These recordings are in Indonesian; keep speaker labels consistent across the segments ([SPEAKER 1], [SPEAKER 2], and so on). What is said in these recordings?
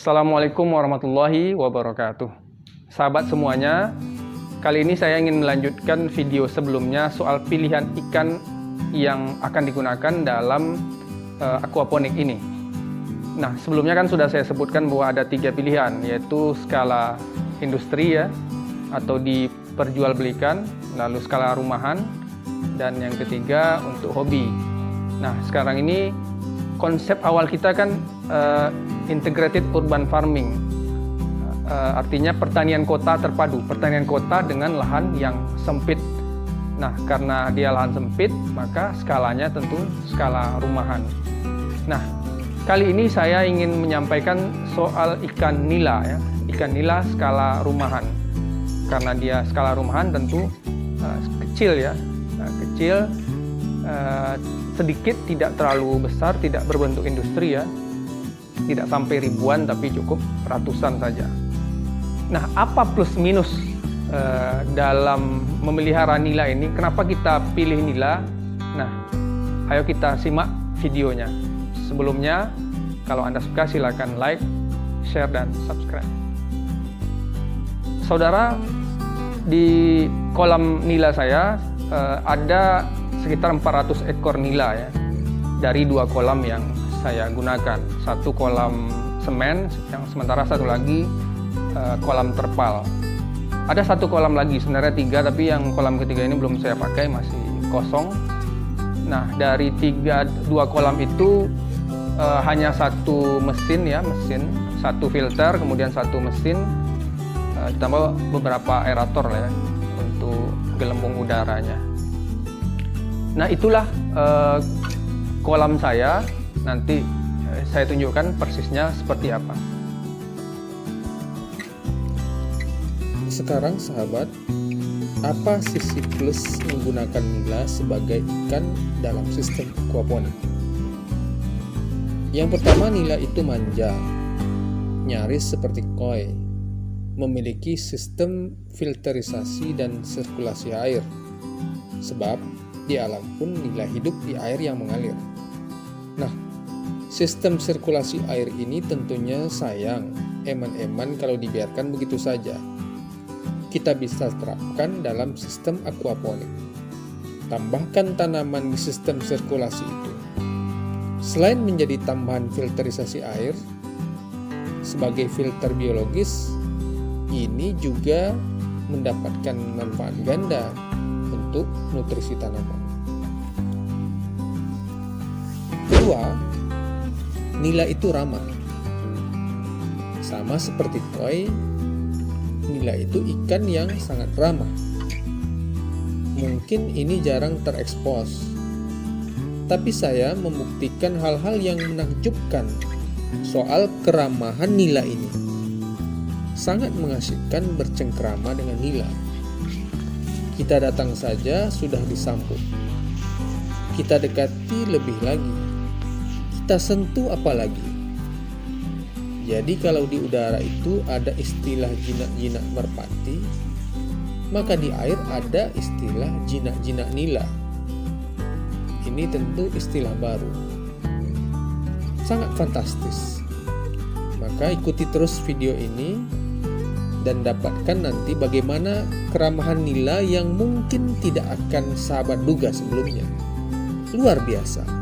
[SPEAKER 1] Assalamualaikum warahmatullahi wabarakatuh. Sahabat semuanya, kali ini saya ingin melanjutkan video sebelumnya soal pilihan ikan yang akan digunakan dalam aquaponik ini. Nah, sebelumnya kan sudah saya sebutkan bahwa ada 3 pilihan, yaitu skala industri ya, atau diperjualbelikan, lalu skala rumahan, dan yang ketiga untuk hobi. Nah, sekarang ini konsep awal kita kan integrated urban farming, artinya pertanian kota terpadu, pertanian kota dengan lahan yang sempit. Nah, karena dia lahan sempit, maka skalanya tentu skala rumahan. Nah, kali ini saya ingin menyampaikan soal ikan nila ya, ikan nila skala rumahan. Karena dia skala rumahan tentu kecil ya, kecil, sedikit, tidak terlalu besar, tidak berbentuk industri ya, tidak sampai ribuan tapi cukup ratusan saja. Nah, apa plus minus dalam memelihara nila ini? Kenapa kita pilih nila? Nah, ayo kita simak videonya. Sebelumnya, kalau Anda suka silakan like, share, dan subscribe. Saudara, di kolam nila saya ada sekitar 400 ekor nila ya, dari 2 kolam yang saya gunakan. Satu kolam semen, yang sementara satu lagi kolam terpal. Ada 1 kolam lagi, sebenarnya 3, tapi yang kolam ketiga ini belum saya pakai, masih kosong. Nah, dari 2 kolam itu hanya 1 mesin ya, mesin, 1 filter, kemudian 1 mesin, ditambah beberapa aerator ya, untuk gelembung udaranya. Nah, itulah kolam saya. Nanti saya tunjukkan persisnya seperti apa.
[SPEAKER 2] Sekarang sahabat, apa sisi plus menggunakan nila sebagai ikan dalam sistem aquaponik? Yang pertama, nila itu manja, nyaris seperti koi, memiliki sistem filterisasi dan sirkulasi air. Sebab di alam pun nila hidup di air yang mengalir. Nah, sistem sirkulasi air ini tentunya sayang, eman-eman kalau dibiarkan begitu saja. Kita bisa terapkan dalam sistem aquaponik. Tambahkan tanaman di sistem sirkulasi itu. Selain menjadi tambahan filterisasi air, sebagai filter biologis, ini juga mendapatkan manfaat ganda untuk nutrisi tanaman. Kedua, nila itu ramah. Sama seperti koi, nila itu ikan yang sangat ramah. Mungkin ini jarang terekspos, tapi saya membuktikan hal-hal yang menakjubkan soal keramahan nila ini. Sangat mengasihkan bercengkrama dengan nila. Kita datang saja sudah disambut. Kita dekati lebih lagi. Kita sentuh apalagi. Jadi kalau di udara itu ada istilah jinak-jinak merpati, maka di air ada istilah jinak-jinak nila. Ini tentu istilah baru. Sangat fantastis. Maka ikuti terus video ini dan dapatkan nanti bagaimana keramahan nila yang mungkin tidak akan sahabat duga sebelumnya. Luar biasa.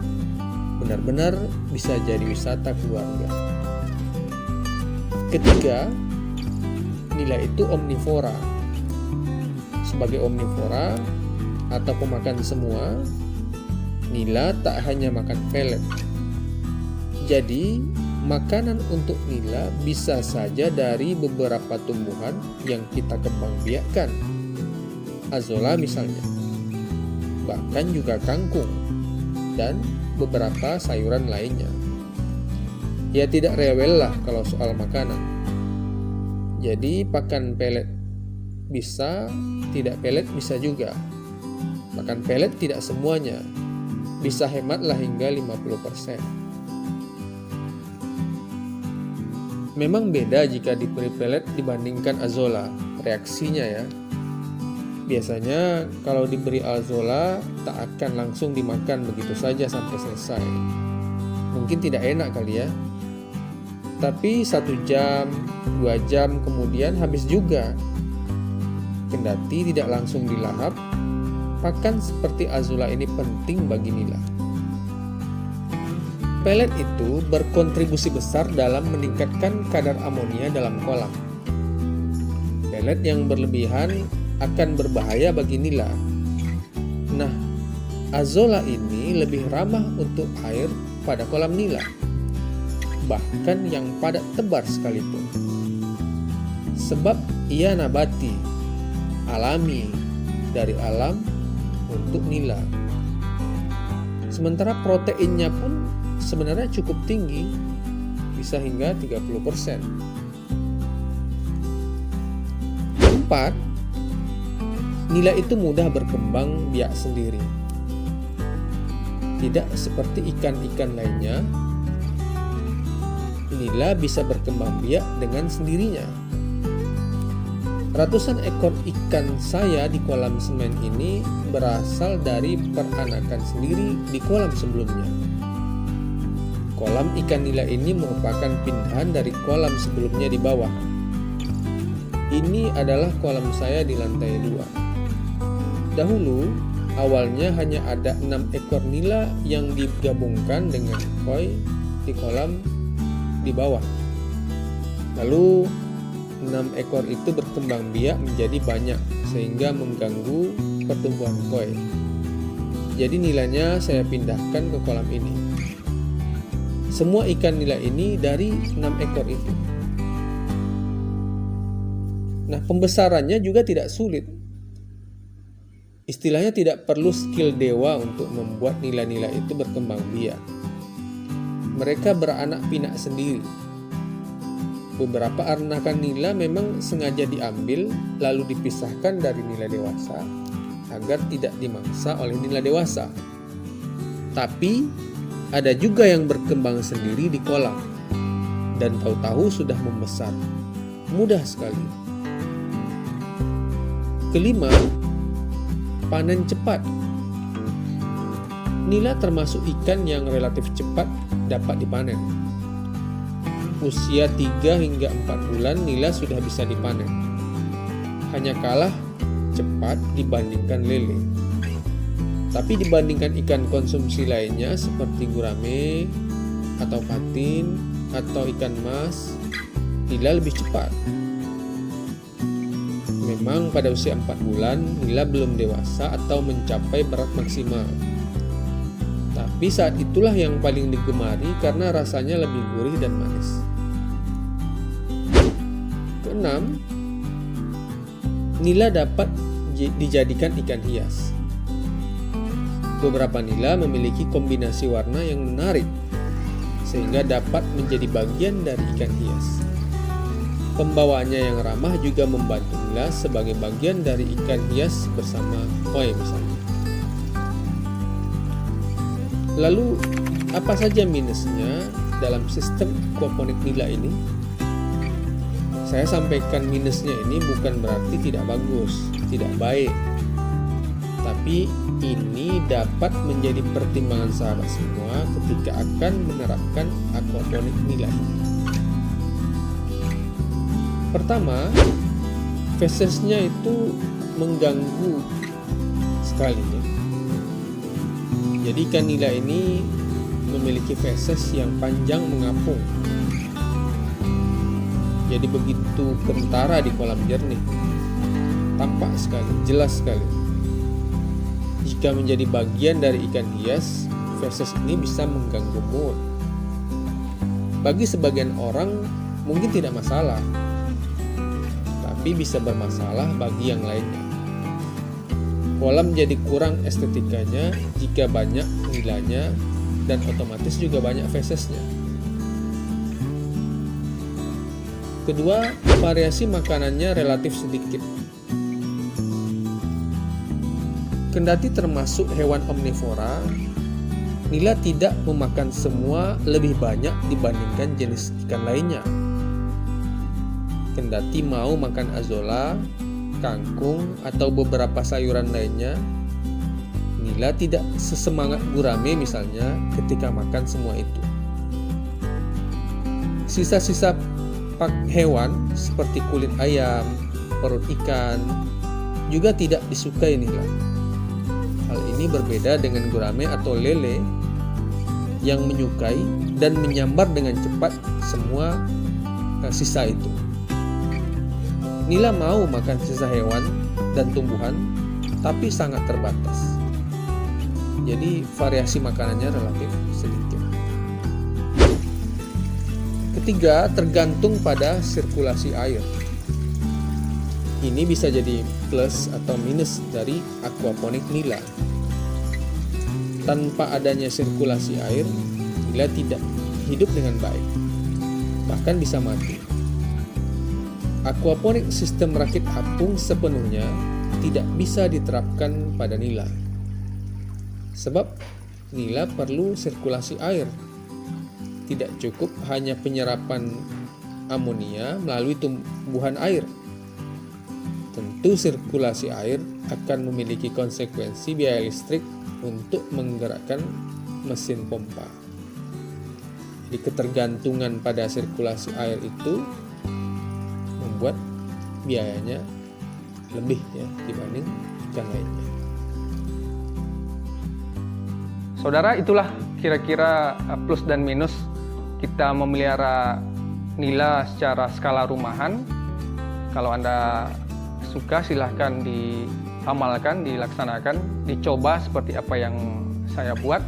[SPEAKER 2] Benar-benar bisa jadi wisata keluarga. Ketiga, nila itu omnivora. Sebagai omnivora atau pemakan semua, nila tak hanya makan pelet. Jadi, makanan untuk nila bisa saja dari beberapa tumbuhan yang kita kembang biakkan. Azolla misalnya. Bahkan juga kangkung dan beberapa sayuran lainnya. Ya, tidak rewel lah kalau soal makanan. Jadi pakan pelet bisa, tidak pelet bisa juga. Makan pelet tidak semuanya. Bisa hematlah hingga 50%. Memang beda jika diberi pelet dibandingkan azolla, reaksinya ya. Biasanya kalau diberi azolla tak akan langsung dimakan begitu saja sampai selesai. Mungkin tidak enak kali ya. Tapi 1 jam, 2 jam kemudian habis juga. Kendati tidak langsung dilahap, pakan seperti Azolla ini penting bagi nila. Pelet itu berkontribusi besar dalam meningkatkan kadar amonia dalam kolam. Pelet yang berlebihan akan berbahaya bagi nila. Nah, Azolla ini lebih ramah untuk air pada kolam nila, bahkan yang padat tebar sekalipun. Sebab ia nabati, alami, dari alam untuk nila. Sementara proteinnya pun sebenarnya cukup tinggi, bisa hingga 30%. 4. Nila itu mudah berkembang biak sendiri. Tidak seperti ikan-ikan lainnya, nila bisa berkembang biak dengan sendirinya. Ratusan ekor ikan saya di kolam semen ini berasal dari peranakan sendiri di kolam sebelumnya. Kolam ikan nila ini merupakan pindahan dari kolam sebelumnya di bawah. Ini adalah kolam saya di lantai 2. Dahulu, awalnya hanya ada 6 ekor nila yang digabungkan dengan koi di kolam di bawah. Lalu 6 ekor itu berkembang biak menjadi banyak sehingga mengganggu pertumbuhan koi. Jadi nilanya saya pindahkan ke kolam ini. Semua ikan nila ini dari 6 ekor itu. Nah, pembesarannya juga tidak sulit. Istilahnya tidak perlu skill dewa untuk membuat nila-nila itu berkembang biak. Mereka beranak pinak sendiri. Beberapa anakan nila memang sengaja diambil lalu dipisahkan dari nila dewasa agar tidak dimangsa oleh nila dewasa. Tapi ada juga yang berkembang sendiri di kolam dan tahu-tahu sudah membesar. Mudah sekali. Kelima, panen cepat. Nila termasuk ikan yang relatif cepat dapat dipanen. Usia 3 hingga 4 bulan nila sudah bisa dipanen. Hanya kalah cepat dibandingkan lele. Tapi dibandingkan ikan konsumsi lainnya seperti gurame atau patin atau ikan mas, nila lebih cepat. Memang pada usia 4 bulan nila belum dewasa atau mencapai berat maksimal. Tapi saat itulah yang paling digemari karena rasanya lebih gurih dan manis. Keenam, nila dapat dijadikan ikan hias. Beberapa nila memiliki kombinasi warna yang menarik sehingga dapat menjadi bagian dari ikan hias. Pembawaannya yang ramah juga membantu nila sebagai bagian dari ikan hias bersama koi misalnya. Lalu, apa saja minusnya dalam sistem aquaponik nila ini? Saya sampaikan minusnya ini bukan berarti tidak bagus, tidak baik. Tapi ini dapat menjadi pertimbangan sahabat semua ketika akan menerapkan aquaponik nila ini. Pertama, fesesnya itu mengganggu sekali ya. Jadi ikan nila ini memiliki feses yang panjang mengapung. Jadi begitu kentara di kolam jernih. Tampak sekali, jelas sekali. Jika menjadi bagian dari ikan hias, feses ini bisa mengganggu mood. Bagi sebagian orang mungkin tidak masalah, tapi bisa bermasalah bagi yang lainnya. Kolam jadi kurang estetikanya jika banyak nilainya dan otomatis juga banyak fesesnya. Kedua, variasi makanannya relatif sedikit. Kendati termasuk hewan omnivora, nila tidak memakan semua lebih banyak dibandingkan jenis ikan lainnya. Kendati mau makan azolla, kangkung, atau beberapa sayuran lainnya, nila tidak sesemangat gurame misalnya ketika makan semua itu. Sisa-sisa hewan seperti kulit ayam, perut ikan juga tidak disukai nila. Hal ini berbeda dengan gurame atau lele yang menyukai dan menyambar dengan cepat semua sisa itu. Nila mau makan sisa hewan dan tumbuhan, tapi sangat terbatas. Jadi variasi makanannya relatif sedikit. Ketiga, tergantung pada sirkulasi air. Ini bisa jadi plus atau minus dari aquaponik nila. Tanpa adanya sirkulasi air, nila tidak hidup dengan baik, bahkan bisa mati. Aquaponik sistem rakit apung sepenuhnya tidak bisa diterapkan pada nila, sebab nila perlu sirkulasi air. Tidak cukup hanya penyerapan amonia melalui tumbuhan air. Tentu sirkulasi air akan memiliki konsekuensi biaya listrik untuk menggerakkan mesin pompa. Jadi ketergantungan pada sirkulasi air itu membuat biayanya lebih dibanding ikan lainnya.
[SPEAKER 1] Saudara, itulah kira-kira plus dan minus kita memelihara nila secara skala rumahan. Kalau Anda suka, silahkan diamalkan, dilaksanakan, dicoba seperti apa yang saya buat.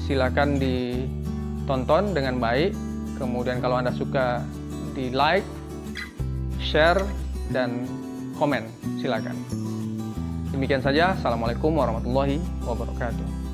[SPEAKER 1] Silahkan ditonton dengan baik. Kemudian kalau Anda suka, di like, share, dan komen. Silakan. Demikian saja. Assalamualaikum warahmatullahi wabarakatuh.